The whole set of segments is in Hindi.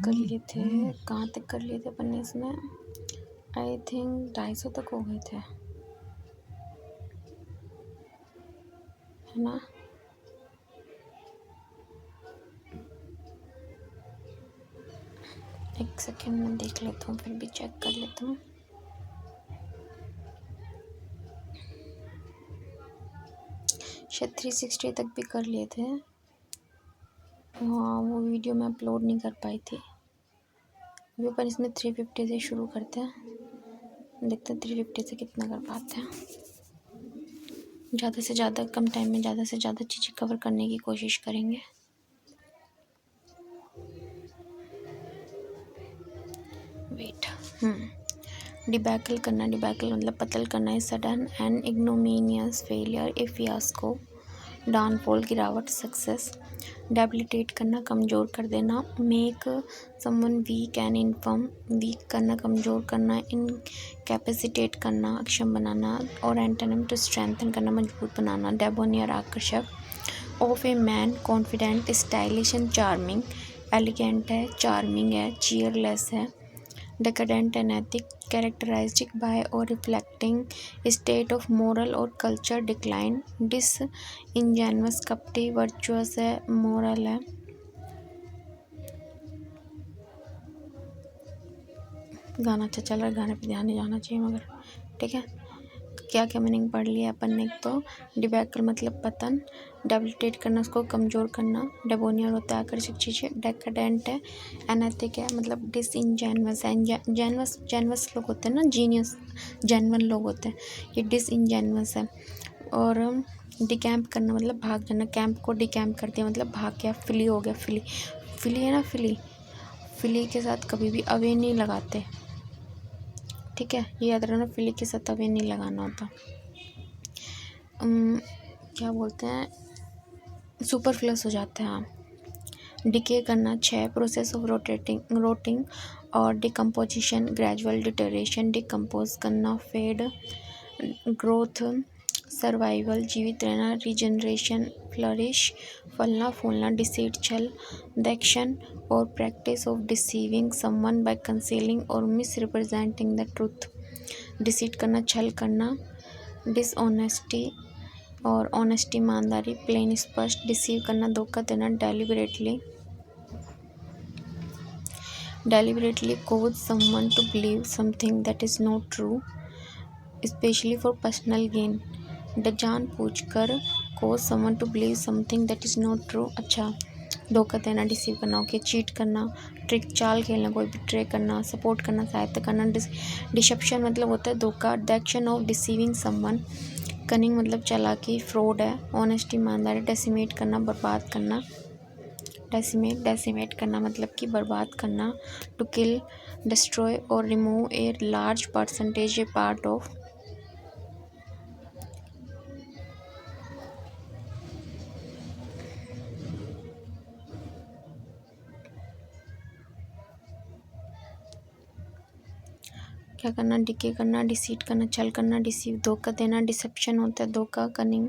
कर लिए थे, कहाँ तक कर लिए थे अपन ने इसमें, आई थिंक 250 तक हो गए थे, है ना। एक सेकेंड में देख लेता हूँ, फिर भी चेक कर लेता हूँ। शायद 360 तक भी कर लिए थे। हाँ, वो वीडियो मैं अपलोड नहीं कर पाई थी। अभी अपन इसमें 350 से शुरू करते हैं, देखते हैं 350 से कितना कर पाते हैं। ज़्यादा से ज़्यादा कम टाइम में ज़्यादा से ज़्यादा चीज़ें कवर करने की कोशिश करेंगे। वेट, डिबैकल करना, डिबैकल मतलब पतल करना है, sudden and ignominious failure, a fiasco, downfall, गिरावट, सक्सेस। डेबिलिटेट करना, कमज़ोर कर देना, make someone weak and infirm, weak करना, कमज़ोर करना, इनकैपेसिटेट करना, अक्षम बनाना, और एंटोनिम टू स्ट्रेंथन करना, मजबूत बनाना। डेबोनियर आकर्षक, of a man, confident, stylish and charming, elegant है, चार्मिंग है, चीयरलेस है। डेकेडेंट, अनैतिक, कैरेक्टराइज्ड बाय और रिफ्लेक्टिंग स्टेट ऑफ मोरल और कल्चर डिक्लाइन। डिसइंजेनस, कपटी, वर्चुअस है, मोरल है। गाना अच्छा चल रहा है, गाने पे ध्यान नहीं जाना चाहिए मगर ठीक है। क्या क्या मीनिंग पढ़ लिया अपन ने। तो डिबैकल मतलब पतन, डेबिलिटेट करना उसको कमज़ोर करना, डेबोनियर होता है आकर्षक चीज़ें, डेकेडेंट है, अनैतिक है मतलब डिसइनजेनवस है, जेनवस लोग होते हैं ना, जीनियस जेनवन लोग होते हैं, ये डिसइनजेनवस है। और डिकैम्प करना मतलब भाग जाना, कैंप को डिकैम्प कर दिया मतलब भाग गया, फिली हो गया, फिली है ना, फिली के साथ कभी भी अवे नहीं लगाते, ठीक है, ये याद रखना, फिली के साथ अवे नहीं लगाना होता। क्या बोलते हैं, सुपरफ्लस हो जाते हैं। हाँ, डिके करना, 6, प्रोसेस ऑफ रोटिंग और डिकम्पोजिशन, ग्रेजुअल डिटरेशन, डिकम्पोज करना, फेड, ग्रोथ, सर्वाइवल, जीवित रहना, रीजनरेशन, फ्लरिश, फलना फूलना, डिसीट, छल, द एक्शन और practice of deceiving someone by concealing और मिसरिप्रेजेंटिंग द ट्रूथ। डिसीट करना, छल करना, डिसऑनेस्टी और ऑनेस्टी, ईमानदारी, प्लेन, स्पष्ट, डिसीव करना, धोखा देना, deliberately cause someone to believe something that is not true, especially for personal gain, जानबूझकर cause someone to believe something that is not true, अच्छा, धोखा देना, डिसीव करना, ओके, चीट करना, ट्रिक, चाल खेलना, कोई बिट्रे करना, सपोर्ट करना, सहायता करना, डिसेप्शन मतलब होता है धोखा, the action of deceiving someone, cunning मतलब चालाकी, फ्रॉड है, ऑनेस्टी ईमानदारी, डेसिमेट करना, बर्बाद करना, डेसिमेट करना मतलब कि बर्बाद करना, टू किल, डिस्ट्रॉय और remove a large percentage, A part of. क्या करना, डिके करना, डिसीट करना, छल करना, डिसीव धोखा देना, डिसेप्शन होता है धोखा, कनिंग,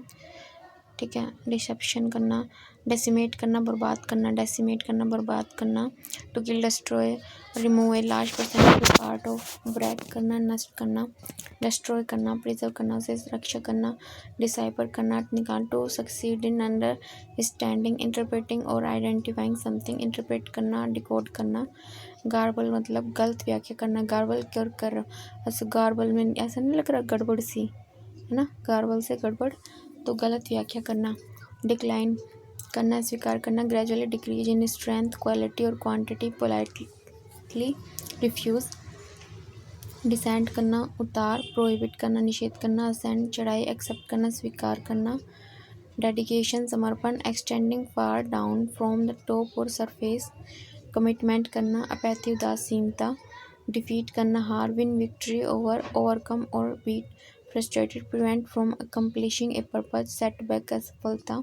ठीक है, डिसेप्शन करना, डेसिमेट करना, बर्बाद करना, डेसिमेट करना, बर्बाद करना, to kill, destroy, remove a large percentage part of, break करना, नष्ट करना, डिस्ट्रॉय करना, प्रिजर्व करना, उसे रक्षा करना, डिसाइफर करना, निकाल, to succeed in understanding, interpreting और आइडेंटिफाइंग समथिंग, इंटरप्रेट करना, डिकोड करना, गार्बल मतलब गलत व्याख्या करना, गार्बल क्यों कर रहा हूँ, ऐसे गार्बल में ऐसा नहीं लग रहा गड़बड़ सी, है ना, गार्बल से गड़बड़, तो गलत व्याख्या करना, डिक्लाइन करना, स्वीकार करना, gradually decrease in strength, quality और क्वांटिटी, पोलाइटली रिफ्यूज़, डिसेंट करना, उतार, प्रोहिबिट करना, निषेध करना, असेंड, चढ़ाई, एक्सेप्ट करना, स्वीकार करना, डेडिकेशन, समर्पण, extending far down from the top और सरफेस, कमिटमेंट करना, अपैथी, उदासीनता, डिफीट करना, हार, विन, विक्ट्री, ओवरकम और beat, frustrated, prevent from accomplishing a purpose, setback, असफलता,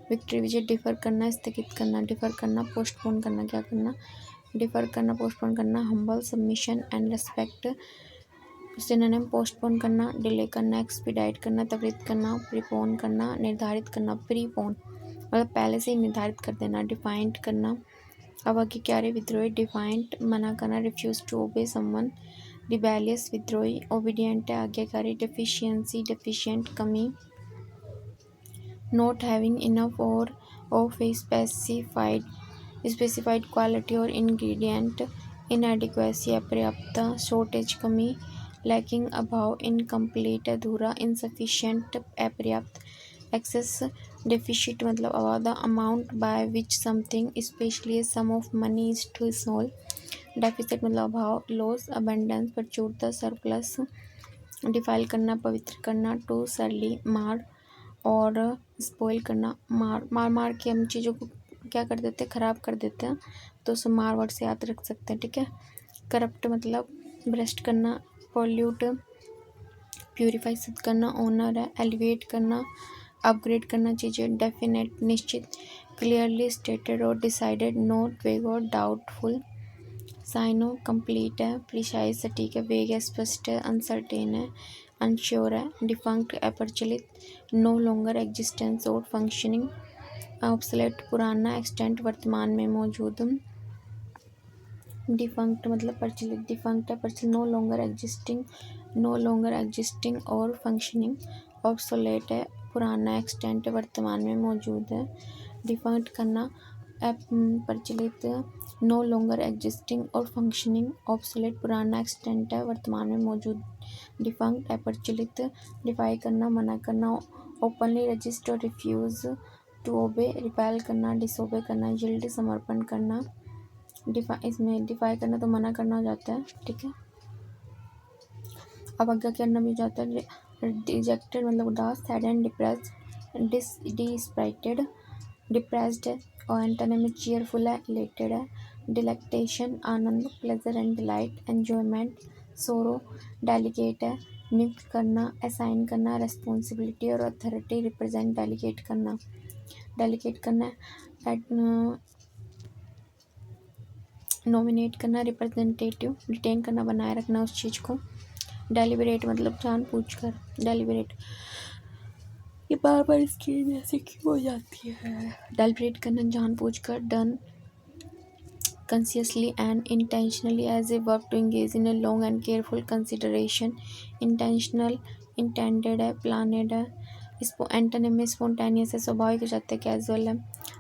विक्ट्री, विजय, डिफर करना, स्थगित करना, डिफर करना, पोस्टपोन करना, क्या करना, डिफर करना, पोस्टपोन करना, humble, submission and respect, synonym, postpone करना, डिले करना, एक्सपीडाइट करना, त्वरित करना, प्रीपोन करना, निर्धारित करना, प्रीपोन मतलब पहले से ही निर्धारित कर देना, डिफाइंड करना, अब आगे क्या रहे, विद्रोही डिफाइंट मना करना, refuse to obey someone, rebellious विद्रोही, ओबीडियंट है आज्ञाकारी, डेफिशिएंसी डेफिशिएंट कमी, नॉट हैविंग इनफ और ऑफ ए स्पेसिफाइड क्वालिटी और इंग्रेडिएंट, इनएडिक्वेसी अपर्याप्तता, शॉर्टेज कमी, लैकिंग अभाव, इनकम्प्लीट अधूरा, इनसफिशिएंट अपर्याप्त, एक्सेस डेफिशिट मतलब अभाव, the amount by which something especially a sum of money is too small, deficit मतलब अभाव, लॉस, अबंडेंस प्रचुरता, सरप्लस, डिफाइल करना पवित्र करना, टू सरली मार और स्पॉइल करना, मार मार मार के हम चीज़ों को क्या कर देते हैं, ख़राब कर देते हैं, तो उसे मार वर्ड से याद रख सकते हैं, ठीक है। करप्ट मतलब भ्रष्ट करना, पॉल्यूट प्यूरिफाई शुद्ध करना, ऑनर है, एलिवेट करना अपग्रेड करना चीज़ें, डेफिनेट निश्चित, क्लियरली स्टेटेड और डिसाइडेड, नॉट वेग और डाउटफुल, साइनो कंप्लीट है, प्रिसाइज सटीक है, वेग है स्पष्ट है, अनसर्टेन है, अनश्योर है, डिफंक्ट अप्रचलित, नो लॉन्गर एग्जिस्टेंस और फंक्शनिंग, ऑब्सलेट पुराना, एक्सटेंट वर्तमान में मौजूद, डिफंक्ट मतलब प्रचलित, डिफंक्ट है प्रचलित, नो लॉन्गर एग्जिस्टिंग और फंक्शनिंग, ऑब्सोलेट है पुराना, एक्सटेंट वर्तमान में मौजूद है, डिफंक्ट करना प्रचलित, नो लॉन्गर एग्जिस्टिंग और फंक्शनिंग, ऑब्सोलेट पुराना, एक्सटेंट है वर्तमान में मौजूद, डिफंक्ट अप्रचलित, डिफाई करना मना करना, ओपनली रजिस्ट और रिफ्यूज़ टू ओबे, रिपेल करना, डिसोबे करना, यील्ड समर्पण करना, इसमें डिफाई करना तो मना करना हो जाता है, ठीक है। अब आज्ञा करना भी हो जाता है, डिजेक्टेड मतलब उदास, सैड एंड डिप्रेस्ड, डिस्पाइटेड डिप्रेस्ड है, और एंटोनिम में चीयरफुल है, इलेटेड है, डिलेक्टेशन आनंद, प्लेजर एंड डिलाइट, एंजॉयमेंट, सोरो, डेलीगेट है, नियुक्त करना, असाइन करना, रेस्पॉन्सिबिलिटी और अथॉरिटी, रिप्रेजेंट डेलीगेट करना, नॉमिनेट करना, रिप्रेजेंटेटिव, रिटेन करना, बनाए रखना उस चीज़ को, डेलिबरेट मतलब जानबूझकर, डेलिबरेट ये बार बार स्क्रीन ऐसे क्यों हो जाती है, डेलिबरेट करना जानबूझकर, done consciously and intentionally as a verb to engage in a long and careful consideration, intentional intended है, planned है, इसको एंटोनिम में स्पॉन्टेनियस है, स्वाभाविक हो जाता है, कैजुअल है,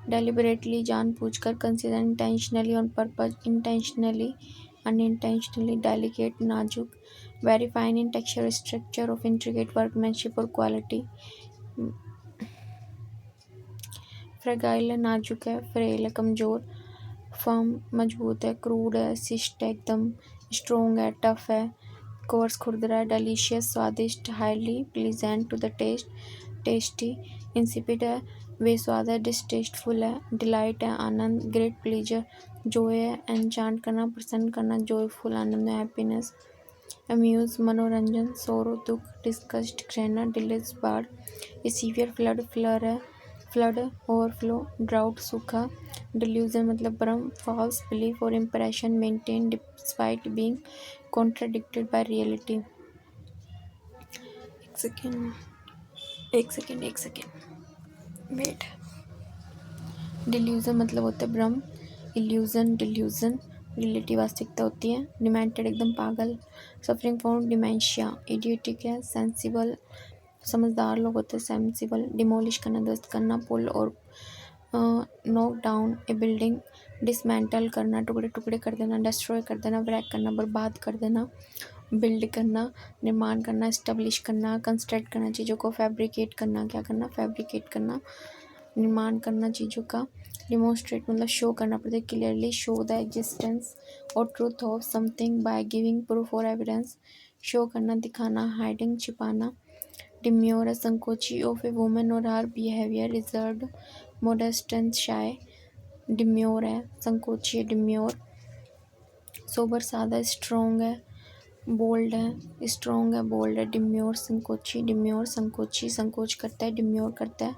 डेलिबरेटली जानबूझकर, consider intentionally on purpose, intentionally unintentionally, delicate नाजुक, very fine in texture structure of intricate workmanship और क्वालिटी, फ्रेगाइल है नाजुक है, फ्रेल है कमज़ोर, फर्म मजबूत है, क्रूड है शिष्ट है एकदम, स्ट्रोंग है टफ है, कोर्स खुरदरा है, डिलीशियस स्वादिष्ट, highly pleasant to the taste tasty, insipid है बेस्वाद है, डिसटेस्टफुल है, डिलाइट है आनंद, ग्रेट प्लीजर जॉय है, एनचांट करना प्रसन्न करना, जॉयफुल आनंद है, हैप्पीनेस, अम्यूज मनोरंजन, सोरो दुख, डिस्कस्ट घृणा, डिलीज बाढ़, सीवियर फ्लड है, फ्लड ओवरफ्लो, ड्राउट सूखा, डिल्यूजन मतलब भ्रम, फॉल्स बिलीफ और impression maintain despite being contradicted by reality. एक सेकेंड वेट। डिल्यूजन मतलब होता है भ्रम, इल्यूजन डिल्यूजन रियलिटी वास्तविकता होती है, डिमेंटेड एकदम पागल, सफरिंग फ्रॉम डिमेंशिया, इडियोटिक है, सेंसिबल समझदार लोग होते हैं, सेंसिबल, डिमोलिश करना ध्वस्त करना, पुल और नॉक डाउन ए बिल्डिंग, डिसमेंटल करना टुकड़े टुकड़े कर देना, डिस्ट्रॉय कर देना, ब्रेक करना बर्बाद कर देना, बिल्ड करना निर्माण करना, इस्टेब्लिश करना, कंस्ट्रक्ट करना चीज़ों को, फैब्रिकेट करना क्या करना, फैब्रिकेट करना निर्माण करना चीज़ों का, डिमोन्स्ट्रेट मतलब शो करना क्लियरली, शो द एग्जिस्टेंस और truth of something by giving proof और एविडेंस, शो करना दिखाना, हाइडिंग छिपाना, डिम्योर है संकोची ऑफ ए वुमेन और हर behaviour reserved modest and shy, demure है संकोची है, डिम्योर सोबर सादा, स्ट्रॉन्ग है बोल्ड है, स्ट्रॉन्ग है बोल्ड है, डिम्योर संकोची संकोच करता है, डिम्योर करता है,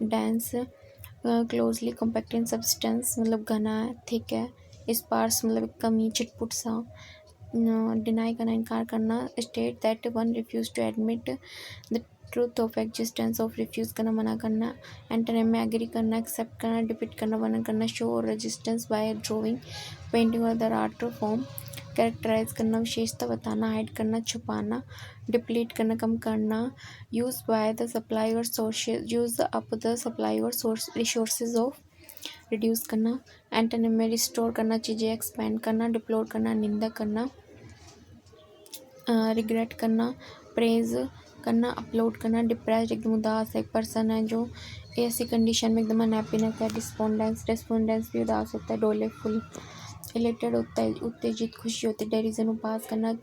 डेंस क्लोजली कॉम्पैक्ट इन सब्सटेंस मतलब घना है, थिक है, स्पार्स मतलब कमी चिटपुट सा, डिनाई करना इनकार करना, state that one refuse to admit the truth of existence of refuse करना मना करना, एंटोनिम में एग्री करना, एक्सेप्ट करना, डिपिट करना, वर्णन करना, शो और रेजिस्टेंस बाय ड्राइंग, पेंटिंग और अदर आर्ट फॉर्म, कैरेक्टराइज करना, विशेषता बताना, हाइड करना, छुपाना, डिप्लीट करना, कम करना, यूज बाय द सप्लाई और sources, use up the supply और सोर्स रिसोर्सेज ऑफ, रिड्यूस करना, एंटोनिम में रिस्टोर करना, चीज़ें एक्सपेंड करना, डिप्लोर करना, निंदा करना, रिग्रेट करना, प्रेज करना, अपलोड करना, डिप्रेस्ड एकदम उदास एक पर्सन है जो ऐसी कंडीशन में एकदम अनहैप्पीनेस है, डिस्पोंडेंस भी उदास होता है, डोलेफुल इलेटेड होता है, उत्तेजित खुशी होती है, डेरिजन उपहास करना,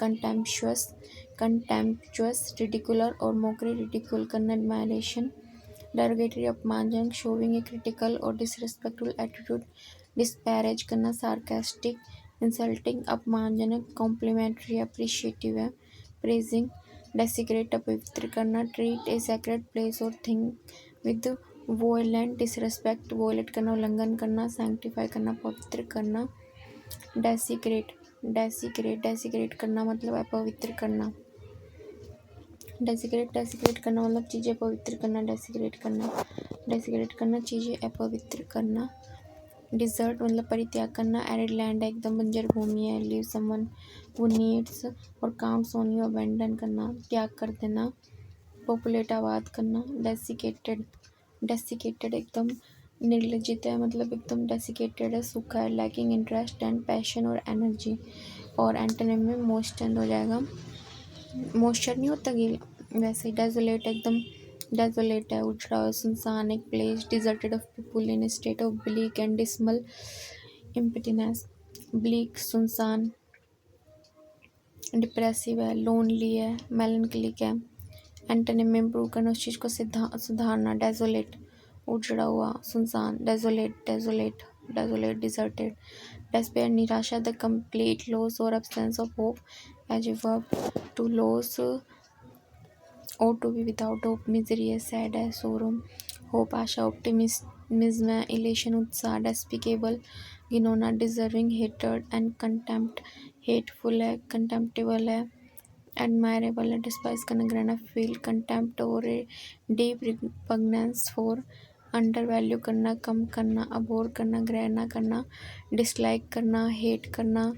कंटेम्पचुअस रिडिकुलर और मोकरी, रिडिकुल करना, एडमायरेशन डेरोगेटरी अपमानजनक, शोविंग ए क्रिटिकल और डिसरिस्पेक्टफुल एटीट्यूड, डिस्पैरेज करना, सार्कास्टिक इंसल्टिंग अपमानजनक, कॉम्प्लीमेंट्री अप्रिशिएटिव है, प्रेजिंग डेसिग्रेट अपवित्र करना, ट्रीट ए सैक्रेड प्लेस और thing with violent disrespect violate करना, उल्लंघन करना, सैंक्टिफाई करना, पवित्र करना, डेसिग्रेट करना मतलब अपवित्र करना, डेसिग्रेट करना मतलब चीज़ें पवित्र करना, डेसिग्रेट करना चीज़ें अपवित्र करना, डिजर्ट मतलब परित्याग करना, एरिड लैंड है एकदम बंजर भूमि है, लीव समवन हु नीड्स और काउंट्स ऑन यू अबेंडन करना, त्याग कर देना, पॉपुलेट आबाद करना, डेसिकेटेड एकदम निर्लज्जित है मतलब एकदम डेसिकेटेड है, सूखा है, लैकिंग इंटरेस्ट एंड पैशन और एनर्जी, और एंटोनिम में मोस्टेंड हो जाएगा, मॉइस्चर नहीं होता गीला वैसे ही, डेजोलेट एकदम डेजोलेट है, उजड़ा सुनसान एक place, deserted of people in state of bleak and dismal emptiness, bleak सुनसान, डिप्रेसिव है, लोनली है, मेलनकलिक है, एंटोनिम में इम्प्रूव करना उस चीज़ को सुधारना, डेजोलेट उजड़ा हुआ सुनसान, डेजोलेट डिजर्टेड, डेस्पेयर निराशा, द कंप्लीट लॉस और absence of hope as a verb, to loss और to be without hope, misery है, सैड है, सोरो, होप आशा, ऑप्टिमिज्म है, इलेशन उत्साह, डेस्पिकेबल घिनौना, deserving hatred and contempt, hateful है, कंटेम्प्टेबल है, एडमायरेबल है, डिस्पाइस करना, घृणा, फील कंटेम्प्ट और a deep repugnance for, undervalue करना, कम करना, अबोर करना, घृणा करना, डिसलाइक करना, हेट करना,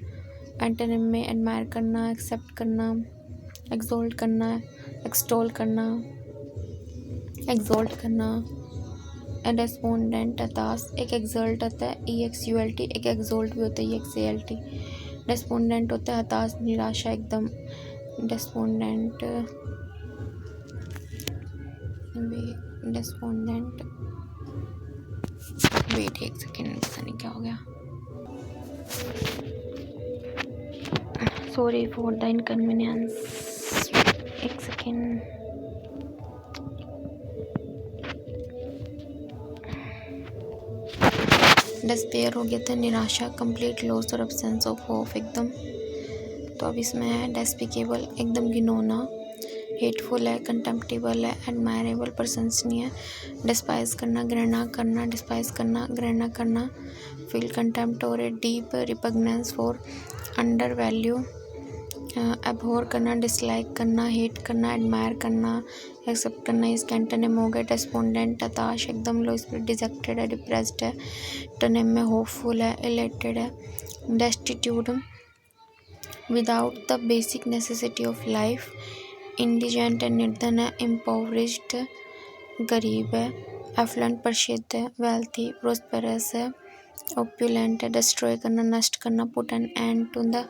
एंटोनिम में एडमायर करना, एक्सेप्ट करना, एक्सोल्ट करना, एक्सटोल करना, एक्सोल्ट करना, रेस्पोंडेंट हताश, एक एक्सल्ट आता है EXULT, एक एक्सोल्ट भी होता है EXALT, रेस्पोंडेंट होता है हताश निराशा एकदम, डेस्पोंडेंट वेट एक सेकेंड पता नहीं क्या हो गया, सॉरी फॉर द इनकन्वीनियंस, एक सेकेंड, डिस्पेयर हो गया था, निराशा, कंप्लीट लॉस और एब्सेंस ऑफ होप एकदम, तो अब इसमें है डेस्पिकेबल एकदम घिनौना, हेटफुल है, कंटेम्प्टेबल है, एडमायरेबल प्रशंसनीय है, डिस्पाइस करना, घृणा करना, डिस्पाइस करना, घृणा करना, फील कंटेम्प्ट और a deep repugnance for, undervalue, abhor करना, डिसलाइक करना, हेट करना, एडमायर करना, एक्सेप्ट करना, इसके एंटोनिम हो गए डेस्पोंडेंट हताश एकदम, लो स्पिरिट, डिजेक्टेड है, डिप्रेस्ड है, एंटोनिम में होपफुल है, इलेटेड है, destitute without the basic necessity of life, indigent है, निर्धन है, इम्पोवरिश्ड गरीब है, एफ्लुएंट प्रसिद्ध है, वेल्थी प्रोस्पेरस है, ऑप्युलेंट है, डिस्ट्रॉय करना, नष्ट करना, put an end to the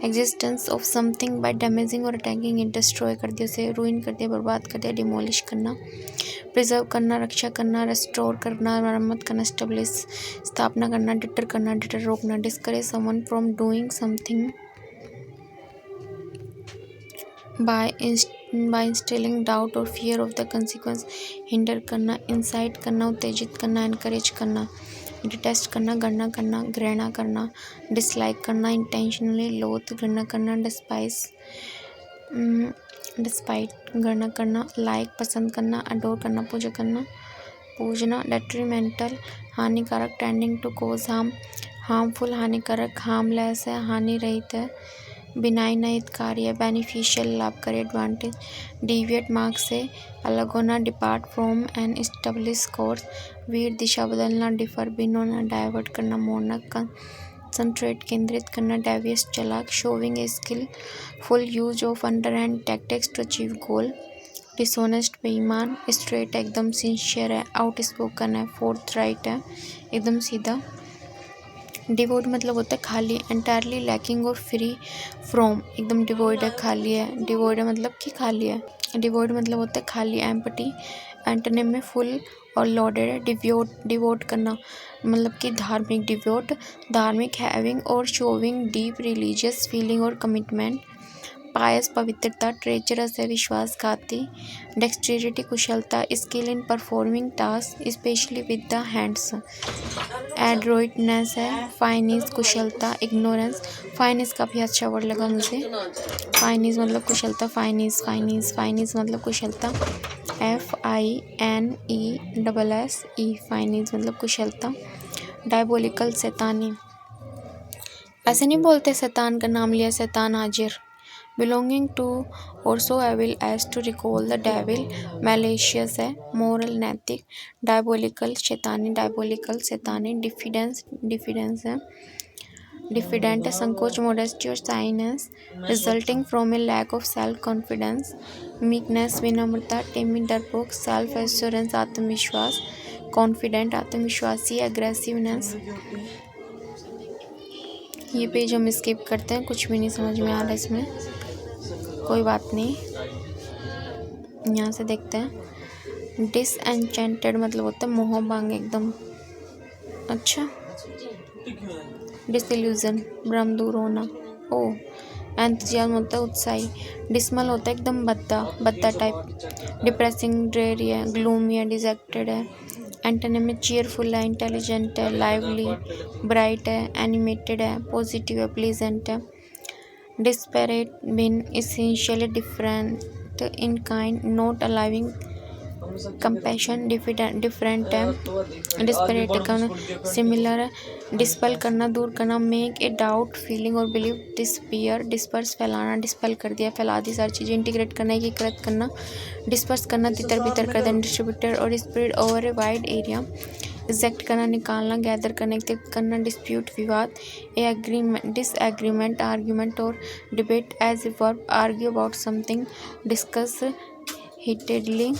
existence of something by damaging और अटैकिंग इट, डिस्ट्रॉय कर दिया, उसे रूइन कर दिया, बर्बाद कर दिया, डिमोलिश करना, प्रिजर्व करना, रक्षा करना, रेस्टोर करना, मरम्मत करना, स्टेब्लिश स्थापना करना, डिटर रोकना, discourage someone from doing something by instilling doubt और fear of the consequence, hinder करना, इंसाइट करना, उत्तेजित करना, एनकरेज करना, डिटेस्ट करना, गणना करना, घृणा करना, डिसलाइक करना, इंटेंशनली लोथ, घृणा करना, डिस्पाइट घृणा करना, लाइक पसंद करना, अडोर करना, पूजना, डेट्रीमेंटल हानिकारक, tending to cause harm, harmful हानिकारक, हार्मलेस है, हानि रहित है, बिनाइन है हितकारी है, बेनिफिशियल लाभकारी एडवांटेज, डिविएट मार्ग से अलग होना, depart from an establish course, veer दिशा बदलना, डिफर भिन्न होना, डाइवर्ट करना मोड़ना, कंसंट्रेट केंद्रित करना, डेवियस चालाक, showing a skilful use of underhand tactics to achieve goal, dishonest बेईमान, स्ट्रेट एकदम सिंसियर है, आउटस्पोकन है, फोर्थराइट है एकदम सीधा, डिवोड मतलब होता है खाली, एंटायरली लैकिंग और फ्री फ्रॉम एकदम डिवोइड है खाली है, डिवोइड है मतलब कि खाली है, डिवोइड मतलब होता है खाली, एम्प्टी एंटोनिम में फुल और लोडेड है, डिवोट करना मतलब कि धार्मिक, डिवोट धार्मिक, हैविंग और शोविंग डीप रिलीजियस फीलिंग और कमिटमेंट, पायस पवित्रता, ट्रेचरस है विश्वासघाती, डेक्सटेरिटी कुशलता, skill in performing task especially with the hands, adroitness है, फाइनिस कुशलता, इग्नोरेंस, फाइनिस काफ़ी अच्छा वर्ड लगा मुझे, फाइनिस मतलब कुशलता, फाइनिस मतलब कुशलता, FINESS फाइनिस मतलब कुशलता, डायबोलिकल शैतानी, ऐसे नहीं बोलते शैतान का नाम लिया शैतान हाजिर, belonging to or so evil as to recall the devil, malicious है, moral नैतिक, diabolical शैतानी, diffidence है, डिफिडेंट है, संकोच, modesty और shyness, resulting from a lack of self confidence, meekness विनम्रता, timid डरपोक, self assurance आत्मविश्वास, confident आत्मविश्वासी, aggressiveness। ये पेज हम स्किप करते हैं, कुछ भी नहीं समझ में आ रहा इसमें, कोई बात नहीं, यहाँ से देखते हैं। डिसएंचेंटेड मतलब होता है मोह भंग एकदम, अच्छा, डिसइल्यूजन भ्रम दूर होना, ओ, एंथुजियाज्म होता है उत्साही, डिसमल होता है एकदम बद्दा टाइप, डिप्रेसिंग ड्रेरी है, ग्लूमी है, डिजेक्टेड है, एंटोनिम में चीयरफुल है, इंटेलिजेंट है, लाइवली, ब्राइट है, एनिमेटेड है, पॉजिटिव है, प्लीजेंट है, disparate mean essentially different in kind, not allowing compassion, different है, disparate करना, similar है, dispel करना, दूर करना, make a doubt feeling और belief disappear, disperse फैलाना, dispel कर दिया, फैला दी सारी चीज़ें, integrate करना, एकीकृत करना, disperse करना, तितर बितर कर देना, distributed और spread over a wide area, reject करना, निकालना, गैदर करना, एकत्रित करना, डिस्प्यूट विवाद, डिसएग्रीमेंट आर्ग्यूमेंट और debate as a verb, argue about something, discuss heatedly,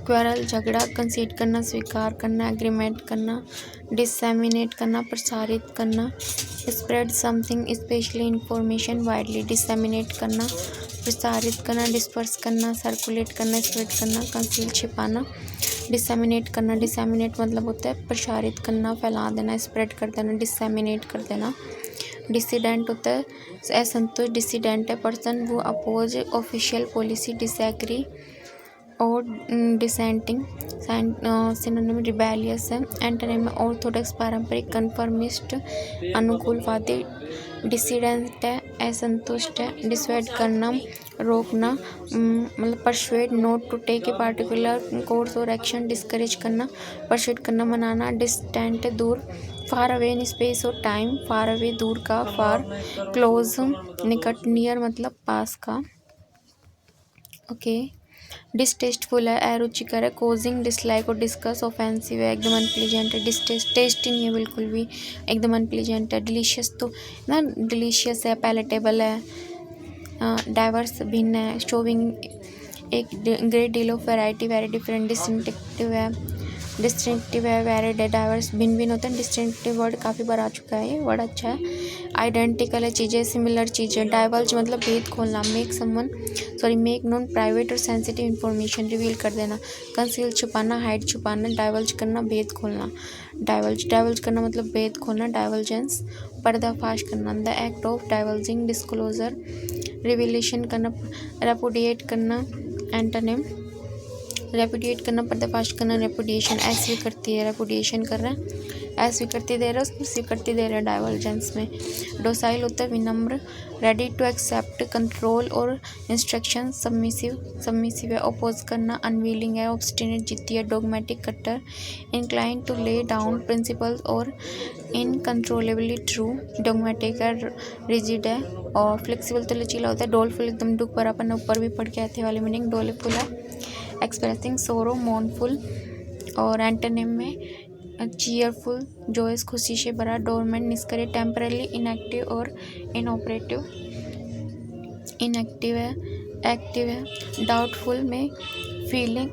quarrel झगड़ा, कंसीड करना, स्वीकार करना, एग्रीमेंट करना, डिसैमिनेट करना, प्रसारित करना, spread something especially information widely, disseminate करना, प्रसारित करना, डिस्पर्स करना, सर्कुलेट करना, स्प्रेड करना, कंसील छिपाना, डिसैमिनेट करना, डिसैमिनेट मतलब होता है प्रसारित करना, फैला देना, स्प्रेड कर देना, डिसैमिनेट कर देना, डिसिडेंट होता है असंतुष्ट, डिसिडेंट है पर्सन वो अपोज ऑफिशियल पॉलिसी, डिसएग्री और डिसेंटिंग, सिनोनिम रिबेलियस है, एंटोनिम में ऑर्थोडॉक्स पारंपरिक, कन्फर्मिस्ट अनुकूलवादी, डिसिडेंट है असंतुष्ट है, डिसवेड करना रोकना, मतलब persuade not to take a particular course और एक्शन, डिस्करेज करना, परसुएड करना मनाना, डिस्टेंट दूर, फार अवे इन स्पेस और टाइम, फार अवे दूर का, फार क्लोज निकट, नियर मतलब पास का, ओके, डिसटेस्टफुल है अरुचिकर है, कोजिंग डिसलाइक और डिस्कस ऑफेंसिव है, एकदम अनप्लीजेंट है, डिसटेस्ट टेस्टी नहीं है बिल्कुल भी, एकदम अनप्लीजेंट है, डिलीशियस तो ना डिलीशियस है, पैलेटेबल है, डाइवर्स भिन्न है, शोविंग एक great deal of variety, very different, distinctive है, वेरिड है, डाइवर्स भिन्न होता है, डिस्टिंक्टिव वर्ड काफ़ी बार आ चुका है, ये वर्ड अच्छा है, आइडेंटिकल है चीज़ें, सिमिलर चीज़ें, डाइवर्ज मतलब भेद खोलना, मेक नोन प्राइवेट और सेंसिटिव इन्फॉर्मेशन, रिवील कर देना, कंसील छुपाना, हाइड छुपाना, डाइवल्ज करना, भेद खोलना, डाइवल्ज करना मतलब भेद खोलना, डाइवल्जेंस, पर्दाफाश करना, the act of divulging, disclosure, revelation करना, रेपुडिएट करना, एंटोनिम रेपुडिएट करना, पर्दाफाश करना, रेपुडिएशन, ऐसे करती है, रेपुडिएशन कर रहा है, अस्वीकृति दे रहा है उसमें स्वीकृति दे रहा है डाइवर्जेंस में। डोसाइल होता है विनम्र, रेडी टू एक्सेप्ट कंट्रोल और इंस्ट्रक्शन। सबमिसिव है अपोज करना, अनविलिंग है ऑब्स्टिनेट जिद्दी है, डोगमेटिक कट्टर, inclined to lay down principles और इनकंट्रोलेबली ट्रू। डोगमेटिक है रिजिड है, और फ्लेक्सिबल तो लचीला होता है। डोलफुल एकदम दुख भरापन, ऊपर भी पढ़ के आए थे वाली मीनिंग। डोलेफुल है एक्सप्रेसिंग सोरो मोर्नफुल, और एंटोनिम में चीयरफुल जोयस खुशी से भरा। डोरमेंट निष्क्रिय, टेम्परली इनएक्टिव और इनऑपरेटिव। इनएक्टिव है एक्टिव है। डाउटफुल में feeling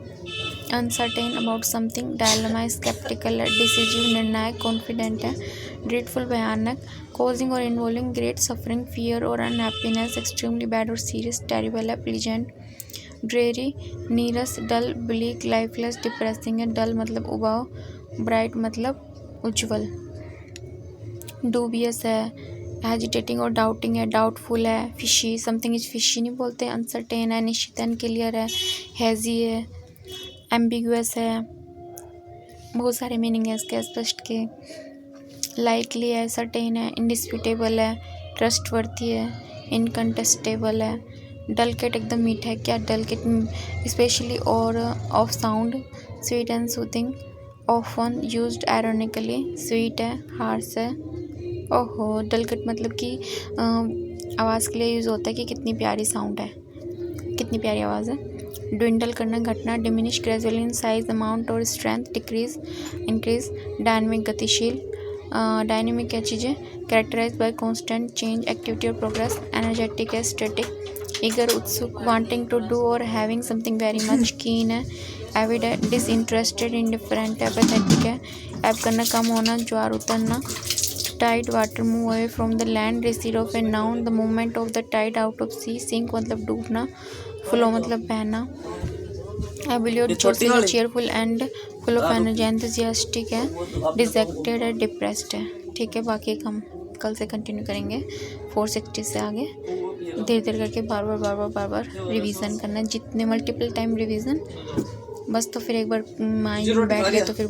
uncertain about something. Dilemma sceptical है, डिसिजिव निर्णायक, कॉन्फिडेंट है। ड्रीडफुल भयानक, कॉजिंग और इन्वॉल्विंग ग्रेट सफरिंग, फियर और अनहैप्पीनेस, एक्सट्रीमली बैड और सीरियस। टेरिबल है प्लीजेंट, ड्रेरी, नीरस, डल, ब्लीक, लाइफलेस, डिप्रेसिंग है। डल मतलब उबाऊ, ब्राइट मतलब उज्ज्वल। डूबियस है हेजिटेटिंग और डाउटिंग है। डाउटफुल है फिशी, समथिंग इज फिशी नहीं बोलते। अनसर्टेन है निश्चित, अनक्लियर है, हैजी है, एम्बिगुअस है। बहुत सारे मीनिंग है इसके अस्पष्ट के। लाइकली है, सर्टेन है, इंडिस्प्यूटेबल है, ट्रस्टवर्थी है, इनकंटेस्टेबल है। डलकेट एकदम मीठा है क्या। डलकेट स्पेशली और of sound, sweet and soothing, often used ironically. Sweet है, हार्श है। ओहो, डलकेट मतलब कि आवाज़ के लिए यूज़ होता है कि कितनी प्यारी साउंड है, कितनी प्यारी आवाज़ है। ड्विंडल करना, घटना। Diminish gradually in size, amount और स्ट्रेंथ। Decrease increase. डायनेमिक गतिशील। डायनेमिक क्या चीज़ है, characterise by constant change, activity और प्रोग्रेस। एनर्जेटिक है स्टैटिक, ईगर उत्सुक, वांटिंग टू डू और having something very much. Keen है, एविड है, डिसइंटरेस्टेड, इंडिफरेंट है, पैथेटिक है। एब करना, कम होना, ज्वार उतरना। Tide water, move away from the land. Recede of a noun, the movement of the tide out of sea. Sink मतलब डूबना, फ्लो मतलब बहना। एबिलियोट जोशियल, cheerful and full of energy. Enthusiastic है, डिजेक्टेड है, डिप्रेस्ड है। ठीक है, बाकी हम कल से कंटिन्यू करेंगे 460 से आगे। धीरे धीरे करके बार बार रिवीजन करना है, जितने मल्टीपल टाइम रिवीजन बस। तो फिर एक बार माइंड में बैठ गया तो फिर